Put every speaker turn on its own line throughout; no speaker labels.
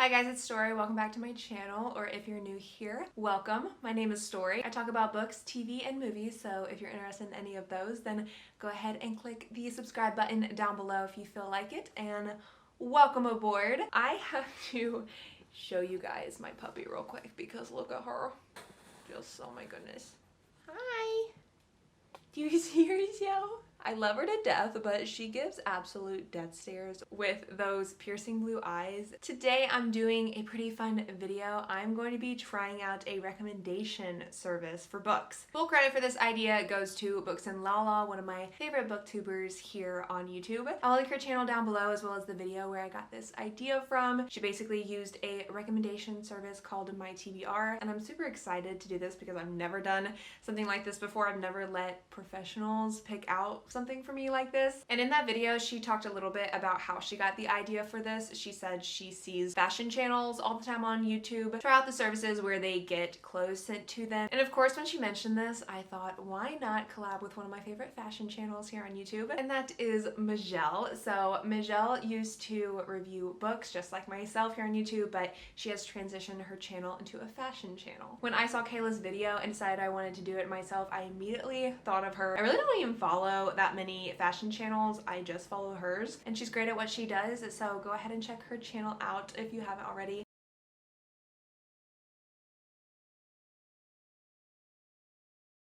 Hi guys, it's Story. Welcome back to my channel, or if you're new here, welcome. My name is Story. I talk about books, TV, and movies, so if you're interested in any of those, then go ahead and click the subscribe button down below if you feel like it, and welcome aboard. I have to show you guys my puppy real quick because look at her. Just, oh my goodness. Hi! Do you see her yell? I love her to death, but she gives absolute death stares with those piercing blue eyes. Today I'm doing a pretty fun video. I'm going to be trying out a recommendation service for books. Full credit for this idea goes to Books and Lala, one of my favorite booktubers here on YouTube. I'll link her channel down below as well as the video where I got this idea from. She basically used a recommendation service called My TBR, and I'm super excited to do this because I've never done something like this before. I've never let professionals pick out something for me like this. And in that video, she talked a little bit about how she got the idea for this. She said she sees fashion channels all the time on YouTube, try out the services where they get clothes sent to them. And of course, when she mentioned this, I thought, why not collab with one of my favorite fashion channels here on YouTube? And that is Majelle. So Majelle used to review books just like myself here on YouTube, but she has transitioned her channel into a fashion channel. When I saw Kayla's video and decided I wanted to do it myself, I immediately thought of her. I really don't even follow that many fashion channels. I just follow hers, and she's great at what she does, so go ahead and check her channel out if you haven't already.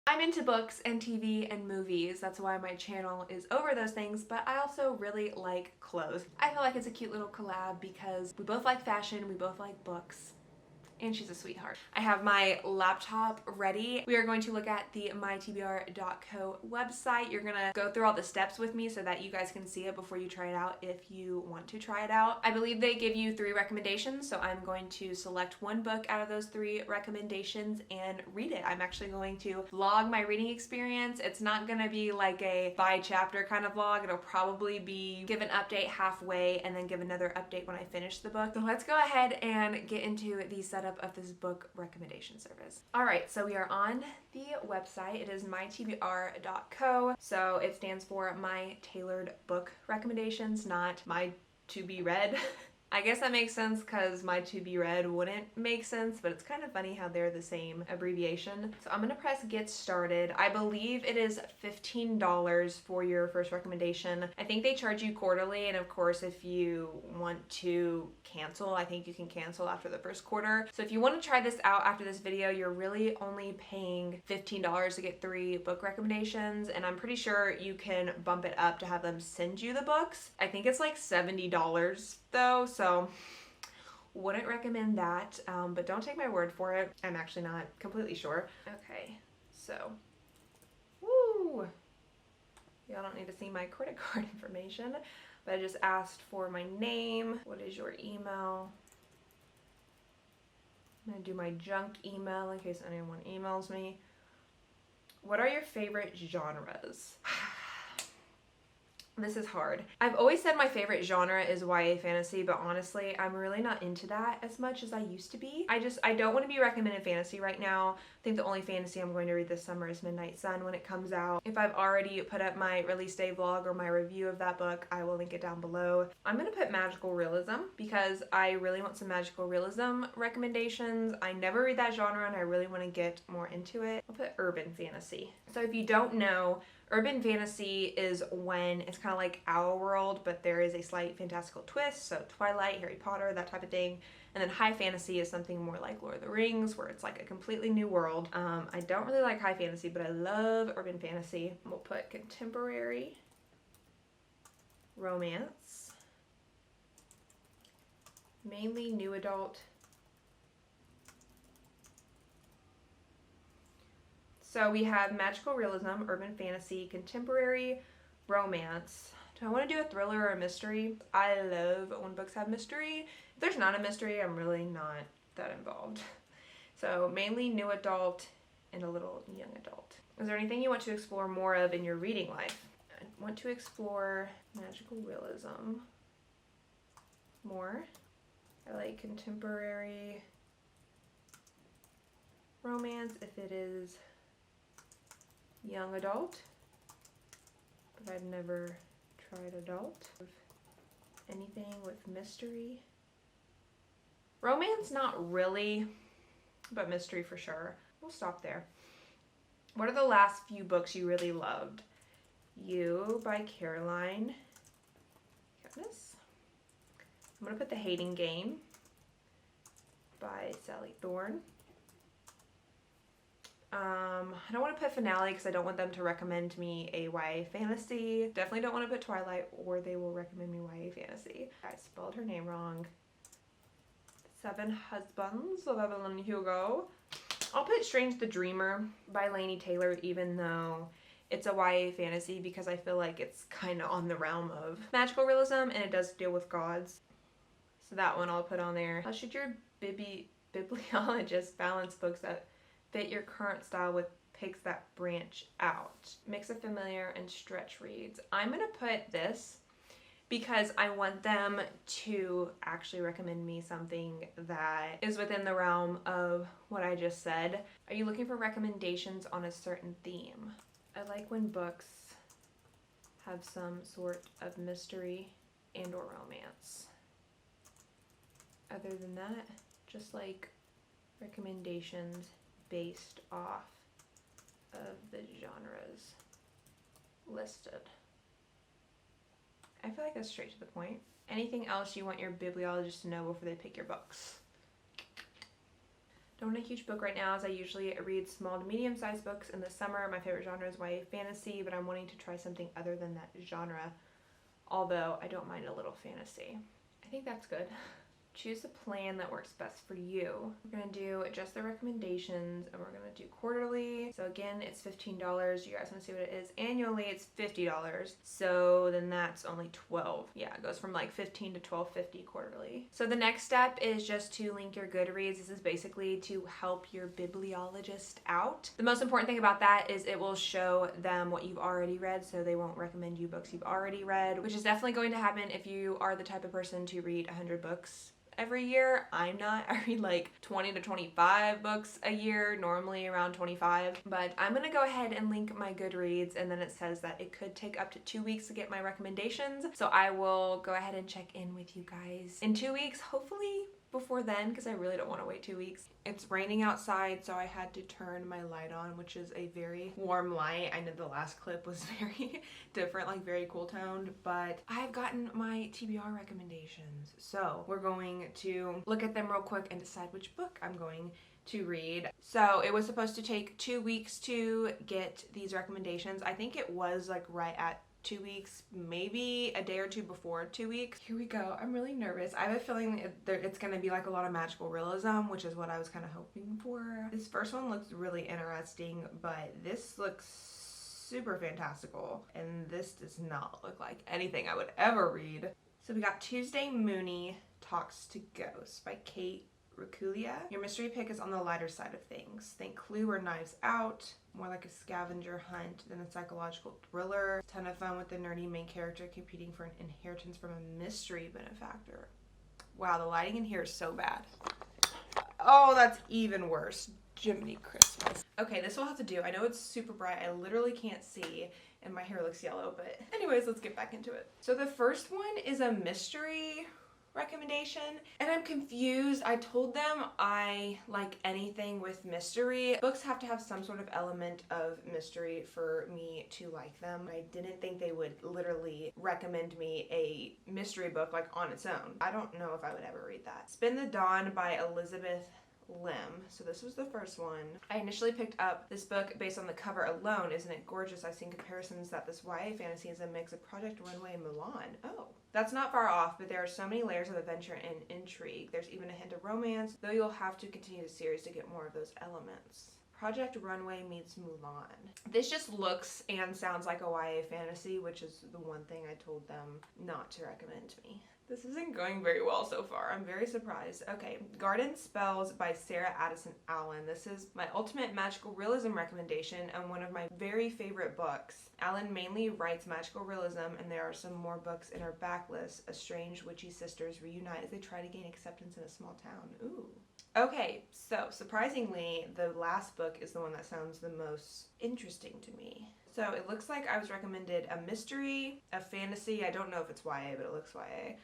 I'm into books and TV and movies. That's why my channel is over those things, but I also really like clothes. I feel like it's a cute little collab because we both like fashion, we both like books, and she's a sweetheart. I have my laptop ready. We are going to look at the mytbr.co website. You're gonna go through all the steps with me so that you guys can see it before you try it out if you want to try it out. I believe they give you 3 recommendations, so I'm going to select one book out of those 3 recommendations and read it. I'm actually going to vlog my reading experience. It's not gonna be like a by chapter kind of vlog. It'll probably be give an update halfway and then give another update when I finish the book. So let's go ahead and get into the setup of this book recommendation service. Alright, so we are on the website. It is mytbr.co. So it stands for My Tailored Book Recommendations, not My To Be Read. I guess that makes sense because My To Be Read wouldn't make sense, but it's kind of funny how they're the same abbreviation. So I'm gonna press get started. I believe it is $15 for your first recommendation. I think they charge you quarterly, and of course if you want to cancel, I think you can cancel after the first quarter. So if you want to try this out after this video, you're really only paying $15 to get 3 book recommendations, and I'm pretty sure you can bump it up to have them send you the books. I think it's like $70 though, so wouldn't recommend that, but don't take my word for it. I'm actually not completely sure. Okay, so woo, y'all don't need to see my credit card information, but I just asked for my name. What is your email? I'm gonna do my junk email in case anyone emails me. What are your favorite genres? This is hard. I've always said my favorite genre is YA fantasy, but honestly, I'm really not into that as much as I used to be. I don't want to be recommended fantasy right now. I think the only fantasy I'm going to read this summer is Midnight Sun when it comes out. If I've already put up my release day vlog or my review of that book, I will link it down below. I'm gonna put magical realism because I really want some magical realism recommendations. I never read that genre and I really want to get more into it. I'll put urban fantasy. So if you don't know, urban fantasy is when it's kind of like our world, but there is a slight fantastical twist, so Twilight, Harry Potter, that type of thing. And then high fantasy is something more like Lord of the Rings, where it's like a completely new world. I don't really like high fantasy, but I love urban fantasy. We'll put contemporary, romance, mainly new adult. So we have magical realism, urban fantasy, contemporary, romance. Do I want to do a thriller or a mystery? I love when books have mystery. If there's not a mystery, I'm really not that involved. So mainly new adult and a little young adult. Is there anything you want to explore more of in your reading life? I want to explore magical realism more. I like contemporary romance if it is young adult, but I've never tried adult. Anything with mystery Romance, not really, but mystery for sure. We'll stop there. What are the last few books you really loved? You by Caroline. Goodness. I'm going to put The Hating Game by Sally Thorne. I don't want to put Finale because I don't want them to recommend me a YA fantasy. Definitely don't want to put Twilight or they will recommend me YA fantasy. I spelled her name wrong. Seven Husbands of Evelyn Hugo. I'll put Strange the Dreamer by Laini Taylor, even though it's a YA fantasy, because I feel like it's kind of on the realm of magical realism and it does deal with gods. So that one I'll put on there. How should your bibliologist balance books that fit your current style with picks that branch out? Mix of familiar and stretch reads. I'm gonna put this because I want them to actually recommend me something that is within the realm of what I just said. Are you looking for recommendations on a certain theme? I like when books have some sort of mystery and or romance. Other than that, just like recommendations based off of the genres listed. I feel like that's straight to the point. Anything else you want your bibliologist to know before they pick your books? Don't want a huge book right now, as I usually read small to medium-sized books in the summer. My favorite genre is YA fantasy, but I'm wanting to try something other than that genre, although I don't mind a little fantasy. I think that's good. Choose a plan that works best for you. We're gonna do just the recommendations and we're gonna do quarterly. So again, it's $15. You guys wanna see what it is? Annually, it's $50. So then that's only $12. Yeah, it goes from like $15 to $12.50 quarterly. So the next step is just to link your Goodreads. This is basically to help your bibliologist out. The most important thing about that is it will show them what you've already read, so they won't recommend you books you've already read, which is definitely going to happen if you are the type of person to read 100 books every year. I'm not. I read like 20 to 25 books a year, normally around 25. But I'm gonna go ahead and link my Goodreads, and then it says that it could take up to 2 weeks to get my recommendations. So I will go ahead and check in with you guys in 2 weeks, hopefully before then, because I really don't want to wait 2 weeks. It's raining outside, so I had to turn my light on, which is a very warm light. I know the last clip was very different, like very cool toned, but I've gotten my TBR recommendations. So we're going to look at them real quick and decide which book I'm going to read. So it was supposed to take 2 weeks to get these recommendations. I think it was like right at 2 weeks, maybe a day or two before 2 weeks. Here we go. I'm really nervous. I have a feeling it's gonna be like a lot of magical realism, which is what I was kind of hoping for. This first one looks really interesting, but this looks super fantastical, and this does not look like anything I would ever read. So we got Tuesday Mooney Talks to Ghosts by Kate Reculia. Your mystery pick is on the lighter side of things. Think Clue or Knives Out. More like a scavenger hunt than a psychological thriller. Ton of fun with the nerdy main character competing for an inheritance from a mystery benefactor. Wow, the lighting in here is so bad. Oh, that's even worse. Jiminy Christmas. Okay, this will have to do. I know it's super bright. I literally can't see, and my hair looks yellow, but anyways, let's get back into it. So the first one is a mystery recommendation, and I'm confused. I told them I like anything with mystery. Books have to have some sort of element of mystery for me to like them. I didn't think they would literally recommend me a mystery book like on its own. I don't know if I would ever read that. Spin the Dawn by Elizabeth Lim. So this was the first one. I initially picked up this book based on the cover alone. Isn't it gorgeous? I've seen comparisons that this YA fantasy is a mix of Project Runway and Mulan. Oh, that's not far off, but there are so many layers of adventure and intrigue. There's even a hint of romance, though you'll have to continue the series to get more of those elements. Project Runway meets Mulan. This just looks and sounds like a YA fantasy, which is the one thing I told them not to recommend to me. This isn't going very well so far. I'm very surprised. Okay, Garden Spells by Sarah Addison Allen. This is my ultimate magical realism recommendation and one of my very favorite books. Allen mainly writes magical realism, and there are some more books in her backlist. A strange witchy sisters reunite as they try to gain acceptance in a small town. Ooh. Okay, so surprisingly, the last book is the one that sounds the most interesting to me. So it looks like I was recommended a mystery, a fantasy, I don't know if it's YA, but it looks YA,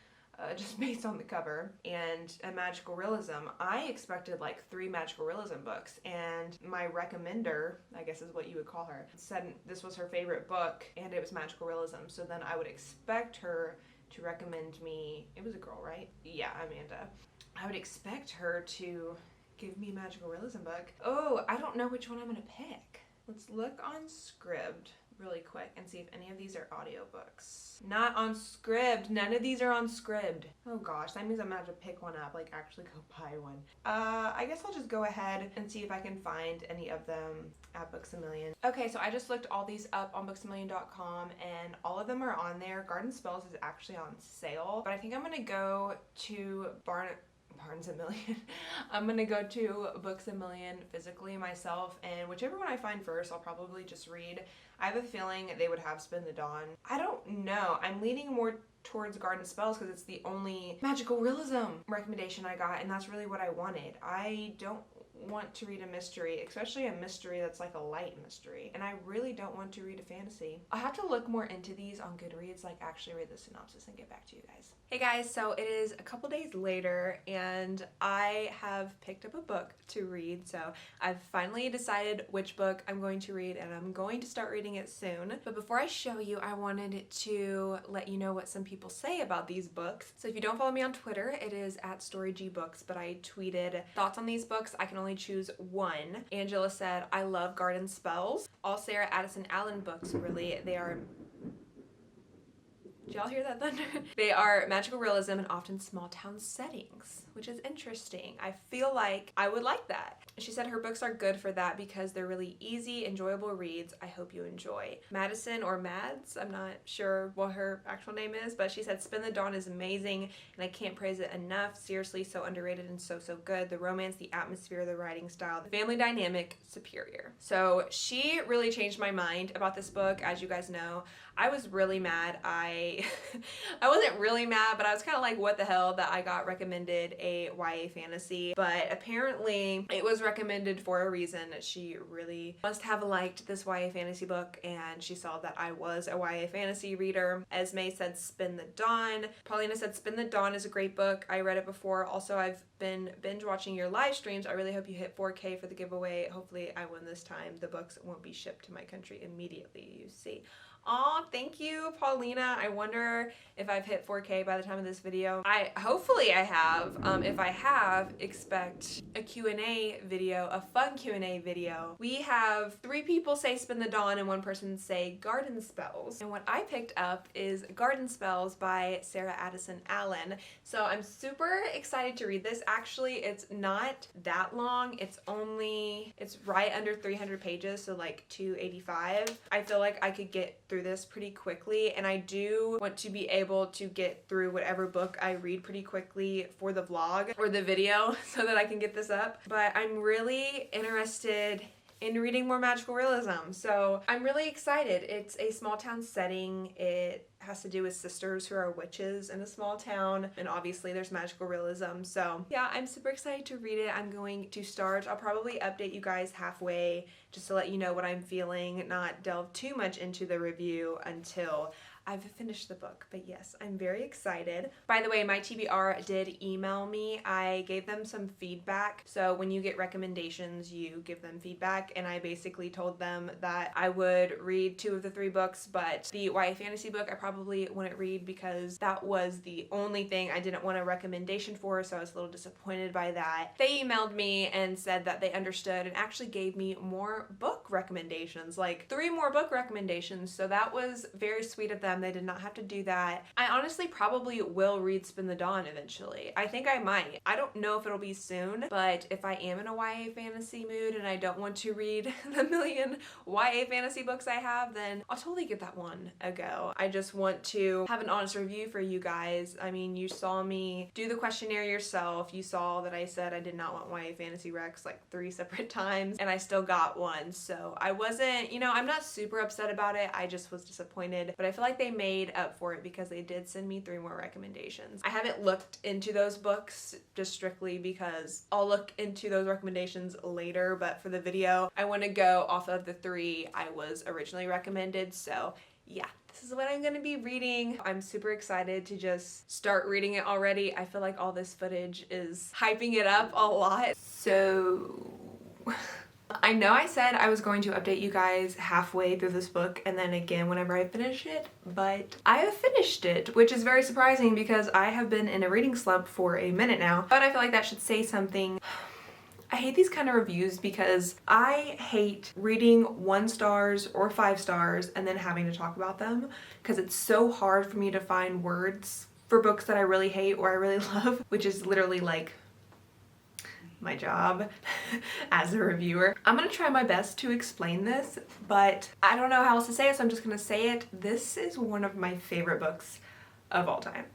just based on the cover, and a magical realism. I expected like 3 magical realism books, and my recommender, I guess is what you would call her, said this was her favorite book and it was magical realism. So then I would expect her to recommend me, it was a girl, right? Yeah, Amanda. I would expect her to give me a magical realism book. Oh, I don't know which one I'm gonna pick. Let's look on Scribd really quick and see if any of these are audiobooks. Not on Scribd. None of these are on Scribd. Oh gosh, that means I'm gonna have to pick one up, like actually go buy one. I guess I'll just go ahead and see if I can find any of them at Books A Million. Okay, so I just looked all these up on booksamillion.com and all of them are on there. Garden Spells is actually on sale, but I think I'm gonna go to Barnes a Million. I'm gonna go to Books A Million physically myself, and whichever one I find first, I'll probably just read. I have a feeling they would have Spin the Dawn. I don't know. I'm leaning more towards Garden Spells because it's the only magical realism recommendation I got, and that's really what I wanted. I don't want to read a mystery, especially a mystery that's like a light mystery, and I really don't want to read a fantasy. I'll have to look more into these on Goodreads, like actually read the synopsis and get back to you guys. Hey guys, so it is a couple days later and I have picked up a book to read. So I've finally decided which book I'm going to read, and I'm going to start reading it soon. But before I show you, I wanted to let you know what some people say about these books. So if you don't follow me on Twitter, it is at StoryGBooks, but I tweeted thoughts on these books. I can only choose one. Angela said, I love Garden Spells. All Sarah Addison Allen books, really. They are... Did y'all hear that thunder? They are magical realism and often small town settings, which is interesting. I feel like I would like that. She said her books are good for that because they're really easy, enjoyable reads. I hope you enjoy. Madison or Mads, I'm not sure what her actual name is, but she said Spin the Dawn is amazing and I can't praise it enough. Seriously, so underrated and so good. The romance, the atmosphere, the writing style, the family dynamic, superior. So she really changed my mind about this book. As you guys know, I was really mad. I wasn't really mad, but I was kind of like, what the hell, that I got recommended a YA fantasy. But apparently it was recommended for a reason. She really must have liked this YA fantasy book, and she saw that I was a YA fantasy reader. Esme said Spin the Dawn. Paulina said Spin the Dawn is a great book. I read it before. Also, I've been binge watching your live streams. I really hope you hit 4K for the giveaway. Hopefully I win this time. The books won't be shipped to my country immediately, you see. Aw, thank you, Paulina. I wonder if I've hit 4K by the time of this video. Hopefully I have. If I have, expect a Q&A video, a fun Q&A video. We have 3 people say Spin the Dawn and 1 person say Garden Spells. And what I picked up is Garden Spells by Sarah Addison Allen. So I'm super excited to read this. Actually, it's not that long. It's right under 300 pages, so like 285. I feel like I could get through this pretty quickly, and I do want to be able to get through whatever book I read pretty quickly for the vlog or the video so that I can get this up. But I'm really interested in reading more magical realism, so I'm really excited. It's a small town setting. It has to do with sisters who are witches in a small town, and obviously there's magical realism. So yeah, I'm super excited to read it. I'm going to start. I'll probably update you guys halfway just to let you know what I'm feeling, not delve too much into the review until I've finished the book. But yes, I'm very excited. By the way, my TBR did email me. I gave them some feedback. So when you get recommendations, you give them feedback, and I basically told them that I would read 2 of the 3 books, but the YA fantasy book I probably wouldn't read because that was the only thing I didn't want a recommendation for, so I was a little disappointed by that. They emailed me and said that they understood and actually gave me more book recommendations, like 3 more book recommendations, so that was very sweet of them. They did not have to do that. I honestly probably will read Spin the Dawn eventually. I think I might. I don't know if it'll be soon, but if I am in a YA fantasy mood and I don't want to read the million YA fantasy books I have, then I'll totally give that one a go. I just want to have an honest review for you guys. I mean, you saw me do the questionnaire yourself. You saw that I said I did not want YA fantasy recs like 3 separate times, and I still got one. So I wasn't, I'm not super upset about it. I just was disappointed, but I feel like they made up for it because they did send me 3 more recommendations. I haven't looked into those books just strictly because I'll look into those recommendations later, but for the video, I want to go off of the 3 I was originally recommended. So yeah, this is what I'm gonna be reading. I'm super excited to just start reading it already. I feel like all this footage is hyping it up a lot. So I know I said I was going to update you guys halfway through this book and then again whenever I finish it, but I have finished it, which is very surprising because I have been in a reading slump for a minute now, but I feel like that should say something. I hate these kind of reviews because I hate reading 1 stars or 5 stars and then having to talk about them because it's so hard for me to find words for books that I really hate or I really love, which is literally like my job as a reviewer. I'm gonna try my best to explain this, but I don't know how else to say it, so I'm just gonna say it. This is one of my favorite books of all time.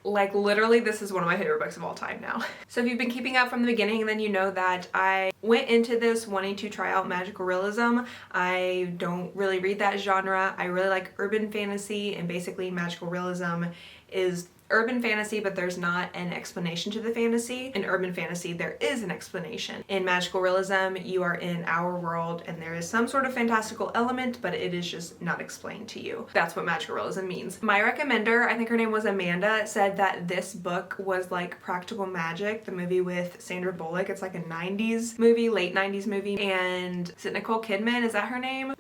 Like literally this is one of my favorite books of all time now. So if you've been keeping up from the beginning, then you know that I went into this wanting to try out magical realism. I don't really read that genre. I really like urban fantasy, and basically magical realism is urban fantasy, but there's not an explanation to the fantasy. In urban fantasy, there is an explanation. In magical realism, you are in our world and there is some sort of fantastical element, but it is just not explained to you. That's what magical realism means. My recommender, I think her name was Amanda, said that this book was like Practical Magic, the movie with Sandra Bullock. It's like a 90s movie, late 90s movie. And is it Nicole Kidman? Is that her name?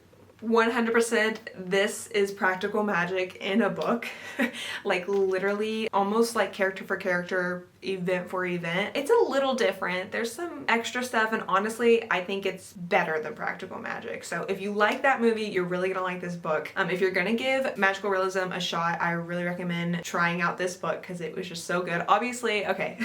100% this is Practical Magic in a book. Like literally almost like character for character, event for event. It's a little different. There's some extra stuff, and honestly I think it's better than Practical Magic. So if you like that movie, you're really gonna like this book. If you're gonna give magical realism a shot, I really recommend trying out this book because it was just so good. Obviously, okay,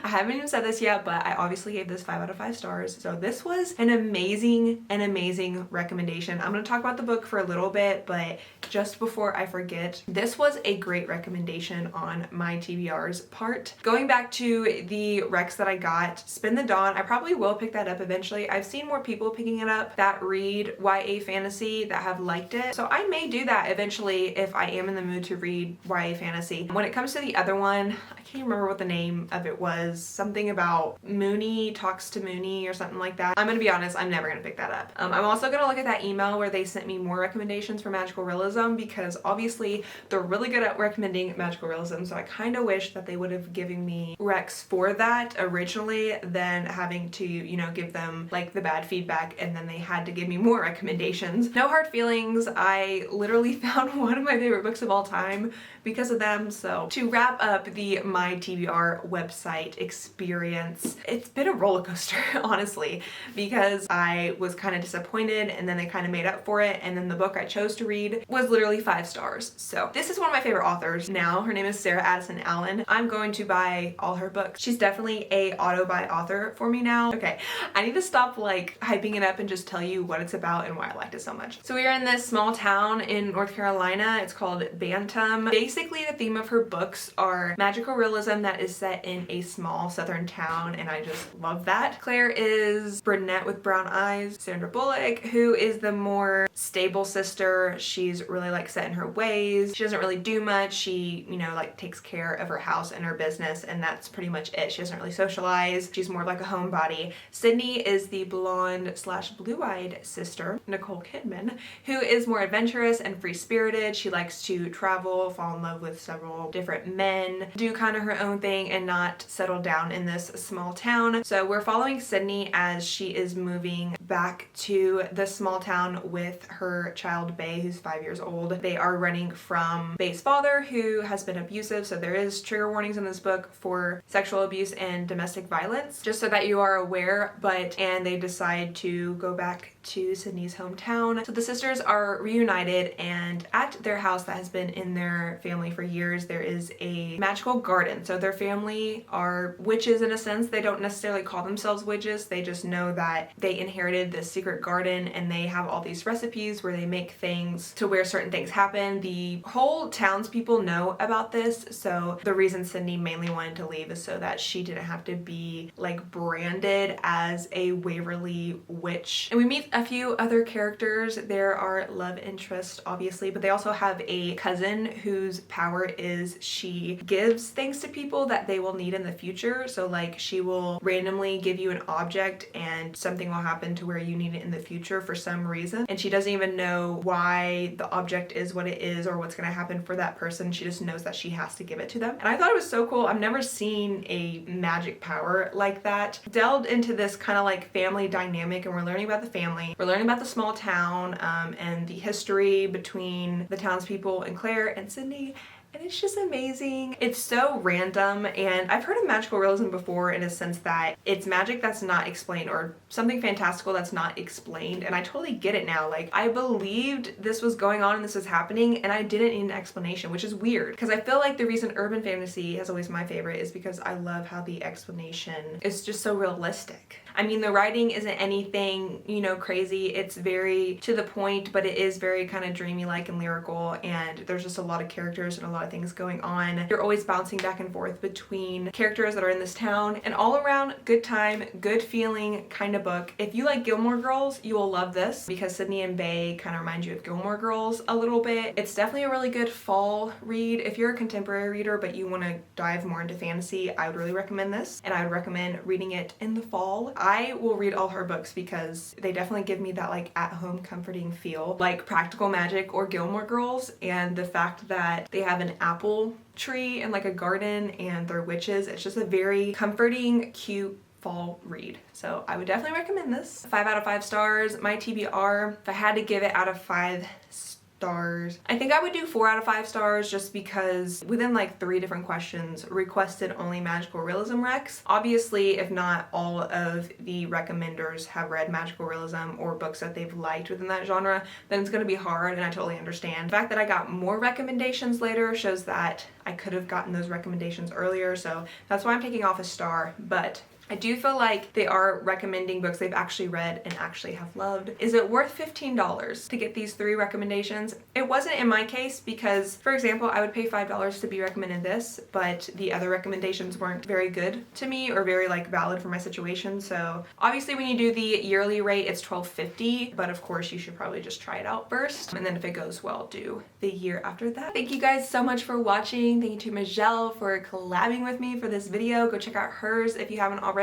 I haven't even said this yet, but I obviously gave this 5 out of 5 stars. So this was an amazing recommendation. I'm gonna talk about the book for a little bit, but just before I forget, this was a great recommendation on my TBR's part. Going back to the recs that I got, Spin the Dawn, I probably will pick that up eventually. I've seen more people picking it up that read YA fantasy that have liked it, so I may do that eventually if I am in the mood to read YA fantasy. When it comes to the other one, I can't remember what the name of it was. Something about Mooney talks to Mooney or something like that. I'm gonna be honest, I'm never gonna pick that up. I'm also gonna look at that email where they sent me more recommendations for magical realism because obviously they're really good at recommending magical realism, so I kind of wish that they would have given me recs for that originally than having to, you know, give them like the bad feedback and then they had to give me more recommendations. No hard feelings. I literally found one of my favorite books of all time because of them. So to wrap up the My TBR website experience, it's been a roller coaster honestly, because I was kind of disappointed and then they kind of made up for it, and then the book I chose to read was literally 5 stars. So this is one of my favorite authors now. Her name is Sarah Addison Allen. I'm going to buy all her books. She's definitely a auto-buy author for me now. Okay, I need to stop like hyping it up and just tell you what it's about and why I liked it so much. So we are in this small town in North Carolina. It's called Bantam. Basically the theme of her books are magical realism that is set in a small southern town, and I just love that. Claire is brunette with brown eyes. Sandra Bullock, who is the more stable sister. She's really like set in her ways. She doesn't really do much. She, you know, like takes care of her house and her business, and that's pretty much it. She doesn't really socialize. She's more of like a homebody. Sydney is the blonde slash blue-eyed sister, Nicole Kidman, who is more adventurous and free-spirited. She likes to travel, fall in love with several different men, do kind of her own thing, and not settle down in this small town. So we're following Sydney as she is moving back to the small town with her child Bay, who's 5 years old. They are running from Bay's father, who has been abusive, so there is trigger warnings in this book for sexual abuse and domestic violence, just so that you are aware. And they decide to go back to Sydney's hometown. So the sisters are reunited, and at their house that has been in their family for years, there is a magical garden. So their family are witches in a sense. They don't necessarily call themselves witches. They just know that they inherited this secret garden, and they have all these recipes where they make things to where certain things happen. The whole townspeople know about this, so the reason Sydney mainly wanted to leave is so that she didn't have to be like branded as a Waverly witch. And we meet a few other characters. There are love interests obviously, but they also have a cousin whose power is she gives things to people that they will need in the future. So like she will randomly give you an object and something will happen to where you need it in the future for some reason, and she doesn't even know why the object is what it is or what's going to happen for that person. She just knows that she has to give it to them. And I thought it was so cool. I've never seen a magic power like that. Delved into this kind of like family dynamic, and we're learning about the family. We're learning about the small town and the history between the townspeople and Claire and Sydney. And it's just amazing. It's so random, and I've heard of magical realism before in a sense that it's magic that's not explained or something fantastical that's not explained, and I totally get it now. Like, I believed this was going on and this was happening, and I didn't need an explanation, which is weird because I feel like the reason urban fantasy is always my favorite is because I love how the explanation is just so realistic. I mean, the writing isn't anything, you know, crazy. It's very to the point, but it is very kind of dreamy-like and lyrical, and there's just a lot of characters and a lot of things going on. You're always bouncing back and forth between characters that are in this town, and all around good time, good feeling kind of book. If you like Gilmore Girls, you will love this because Sydney and Bay kind of remind you of Gilmore Girls a little bit. It's definitely a really good fall read. If you're a contemporary reader but you want to dive more into fantasy, I would really recommend this, and I would recommend reading it in the fall. I will read all her books because they definitely give me that like at-home comforting feel, like Practical Magic or Gilmore Girls, and the fact that they have an apple tree and like a garden and they're witches. It's just a very comforting, cute fall read. So I would definitely recommend this. 5 out of 5 stars. My TBR, if I had to give it out of 5 stars, I think I would do 4 out of 5 stars just because within like 3 different questions requested only magical realism recs. Obviously, if not all of the recommenders have read magical realism or books that they've liked within that genre, then it's going to be hard, and I totally understand. The fact that I got more recommendations later shows that I could have gotten those recommendations earlier, so that's why I'm taking off a star. But I do feel like they are recommending books they've actually read and actually have loved. Is it worth $15 to get these 3 recommendations? It wasn't in my case because, for example, I would pay $5 to be recommended this, but the other recommendations weren't very good to me or very like valid for my situation. So obviously when you do the yearly rate, it's $12.50, but of course you should probably just try it out first. And then if it goes well, do the year after that. Thank you guys so much for watching. Thank you to Michelle for collabing with me for this video. Go check out hers if you haven't already.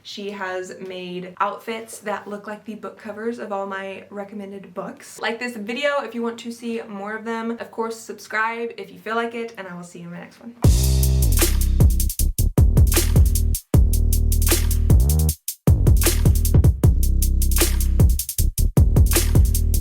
She has made outfits that look like the book covers of all my recommended books. Like this video if you want to see more of them. Of course, subscribe if you feel like it, and I will see you in my next one.